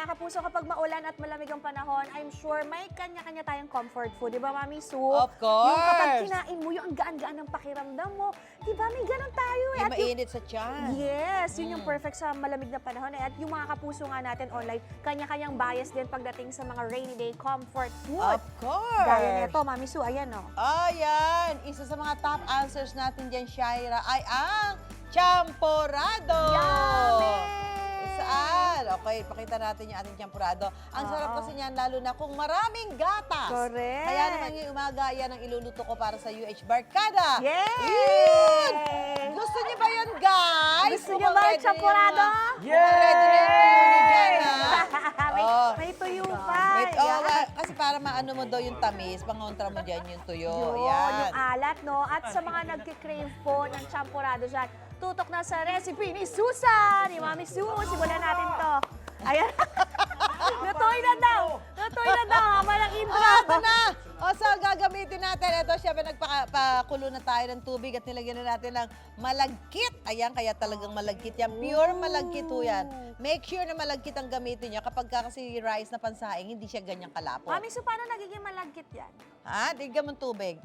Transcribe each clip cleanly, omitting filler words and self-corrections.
mga kapuso, kapag maulan at malamig ang panahon, I'm sure may kanya-kanya tayong comfort food. Di ba, Mami Su? Of course. Yung kapag kinain mo, yung ang gaan-gaan ng pakiramdam mo. Di ba, may ganun tayo eh. Yung At mainit sa tiyan. yes, yun yung perfect sa malamig na panahon. At yung mga kapuso nga natin online, kanya-kanyang bias din pagdating sa mga rainy day comfort food. Of course. Gaya nito, Mami Su, ayan o. Ayan, isa sa mga top answers natin dyan, Shaira, ay ang champorado. Yummy! Saan? Okay, pakita natin yung ating champurado. Ang sarap kasi niyan, lalo na kung maraming gatas. Correct. Kaya naman yung umaga, yan ang iluluto ko para sa UH Barkada. Yay! Yun! Gusto niyo ba yun, guys? Gusto niyo ba ang champurado? Ready na yung tuyo niyo dyan, ha? may, Oh. may tuyo pa. Wait, Yan. kasi para maano mo daw yung tamis, pangontra mo dyan yung tuyo. Yun, Yan. yung alat, no? At sa mga nagkikrave po ng champurado dyan, tutok na sa recipe ni Susan, ni Mami Su. Simulan natin to. Ayan. Natuloy na daw. Natuloy na daw. Habang ang intro. Ito na! O, so, gagamitin natin. Ito, syempre, nagpakulo na tayo ng tubig at nilagyan na natin ng malagkit. Ayan, kaya talagang malagkit yan. Pure malagkit ho yan. Make sure na malagkit ang gamitin nyo. Kapag kasi rice na pansaing, hindi siya ganyang kalapot. Mami Su, paano nagiging malagkit yan? Ha? Tignan mo tubig.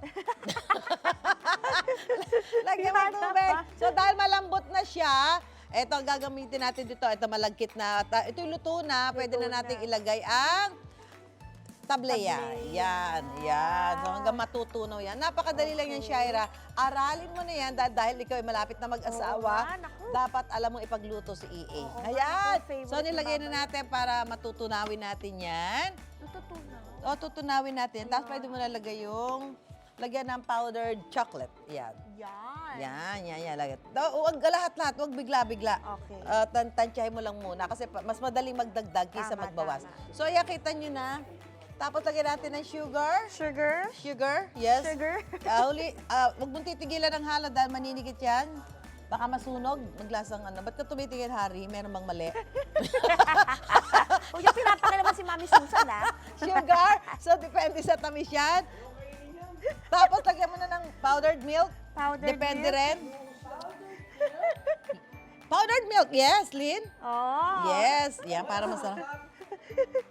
Lagyan mo tubig. So, dahil malambot na siya, ito ang gagamitin natin dito. Ito malagkit na. Ito luto na. Pwede na nating ilagay ang tableya. Yan, yan. So hanggang matutunaw yan. Napakadali lang yan, Shaira. Aralin mo na yan dahil ikaw ay malapit na mag-asawa. Oo nga, naku. Dapat alam mo ipagluto si EA. Oo, Ayan. naku, favorite So nilagay ni na natin para matutunawin natin yan. Natutunaw. O, tutunawin natin. Tapos pwede mo nalagay yung lagyan ng powdered chocolate. Yan. Yan. Yan. Lagyan. Huwag lahat-lahat. Huwag bigla-bigla. Okay. Tansyahin mo lang muna kasi mas madaling magdagdag kaysa Tama, magbawas. tama. So, ayan, kita nyo na. Tapos lagyan natin ng sugar. Sugar. Sugar, yes. Sugar. Huwag mong titigilan ng hala dahil maninigit yan. Baka masunog, maglasang ano. Ba't ka tumitingin, Harry? Meron bang mali? Huwag yung pinapakilaman si Mami Susan, ha? Sugar. So, depende sa tamis yan. Tapos, lagyan mo na ng powdered milk. Powdered Depende milk. rin. Powdered milk, yes, Lynn? Oh. Yes. Yan, para masarap.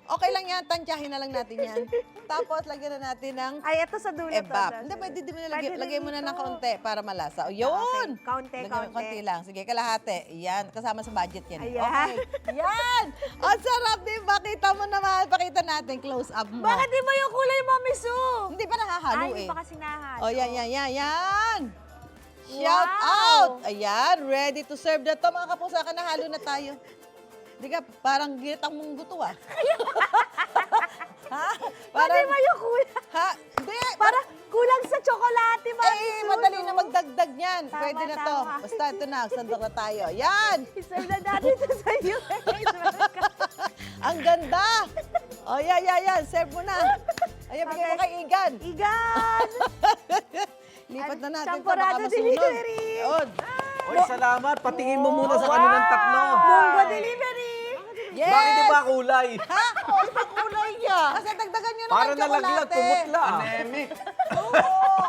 Okay lang yan, tansyahin na lang natin yan. Tapos, lagyan na natin ng Ay, ito sa dulo to. ebap. Hindi, pwede din mo na Pwede lagay mo na ng dito. kaunti para malasa. O, yun! Okay, kaunti, Lagyan mo kaunti. konti lang. Sige, kalahati. Yan, kasama sa budget yan. Ayan. Okay. Yan! Ang sarap, di ba? Kita mo naman. Pakita natin, close up mo. Bakit di mo yung kulay, Mami Su? Hindi pa nahahalo Ay, eh. hindi pa kasi nahalo. O, yan. Shout Wow! out! Ayan, ready to serve na to. Mga kapusaka, nahalo na tayo. Di ka, parang ginitang mong guto ah. Ha? Pwede mo yung kulay. Ha? Hindi! Para kulang sa tsokolate, Mami Eh, Su. madali na no? magdagdag niyan. Tama, Pwede na to. tama. Basta ito na, sandok na tayo. Yan! I-serve na natin ito sa iyo. Ang ganda! O, yan. Serve mo na. Ayan, bigay mo Okay. kay Igan. Igan! Lipat na natin ito, Champurado baka masunog. delivery. Yun. Oy, salamat. Patingin mo muna sa kanilang tatlo. Munggo delivery! Yes! Bakit iba kulay? Ha? O, iba kulay niya. Kasi dagdagan nyo naman Para nalaglag, pumutla. Anemic.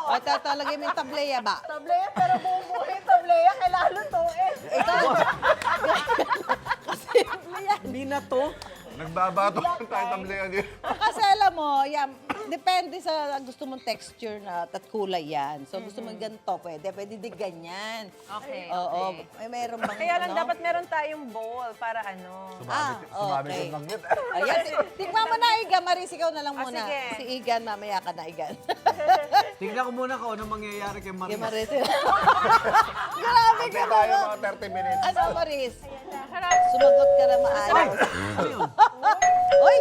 O, ito, lagay mo yung tableya ba? Tableya, pero bumubuhay tableya. Kailangan lutuin. Ikaw. Hindi na to. Nagbabato tayo tableya dito. Kasi alam mo, yan, depende sa gusto mong texture na at kulay yan. So gusto mong ganito, pwede din ganyan. Okay, Oo, okay. may meron bang Kaya lang ano? dapat meron tayong bowl para ano. Sumami okay. ko lang yun. Ayan, tignan mo na, Igan. Maris, ikaw na lang Ah, muna. sige. Si Igan, mamaya ka na, Igan. Tingnan ko muna kung anong mangyayari kay Kay Maris. Maris. Grabe Hindi ka tayo mo. mga 30 minutes. Ano, Maris? Sumagot ka na maayos. Ano yun? Uy!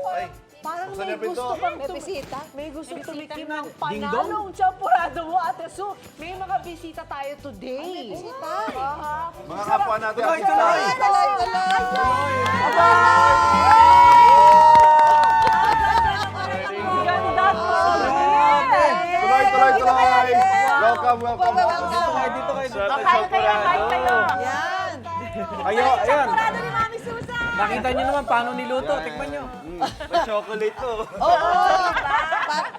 Ay, Parang buksan may niyo pinto. gusto bang May bisita. May gusto tumikim ng Ding dong? panalong champurado mo, Ate Su. May mga bisita tayo today. Bisita. Mga kapwa natin. Tuloy, artista. tuloy. Tuloy. Ganda po. Tuloy. Welcome. Dito kayo, dito kayo. Kain kayo, kain kayo. Yan. Ayo, ayan. Champurado ni Mami Susan. Nakita nyo naman paano niluto. Tikman nyo. Chocolate to. Oo.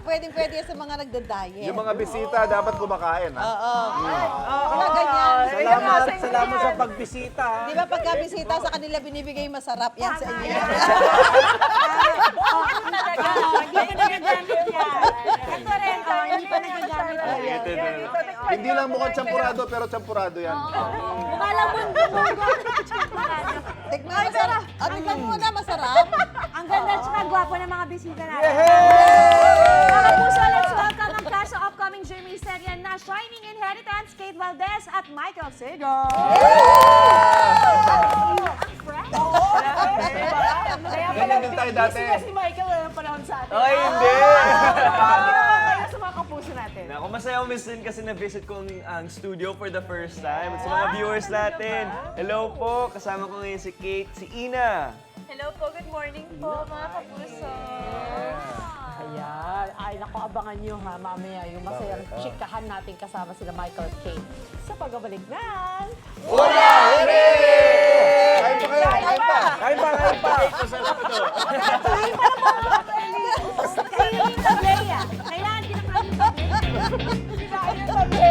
Pwedeng-pwede yan sa mga nagda-diet. Yung mga bisita dapat kumakain, ha? Oo. Mga ganyan. Salamat sa pagbisita. ha? Di ba pagka bisita sa kanila binibigay masarap yan sa inyo? Hindi pa nagagamit yan. Ito rin, hindi pa nagagamit yan. Hindi lang mukhang champurado, pero champurado yan. Mukha lang bungo. Tikman masarap. Tikman muna, masarap. Ang ganda at saka gwapo ng mga bisita natin. Mga puso, let's welcome ang cast sa upcoming Jimmy serye na Shining Inheritance, Kate Valdez at Michael Segar. Ganyan din tayo dati. Si Michael wala ng panahon sa atin. Ay, hindi! Kaya sa mga kapuso natin. Ako masaya miss din kasi na-visit ko ang studio for the first time. At sa mga viewers natin, hello po! Kasama ko ngayon si Kate, si Ina. Hello po, good morning po mga kapuso. Ayan. Ay, naku, abangan nyo ha, mamaya yung masayang chikahan natin kasama sila Michael at Kate sa pagbabalik ng... Kain pa kayo, kain pa. Kain pa, kain pa. Kailangan Leia. Kailangan kinakain ng Leia.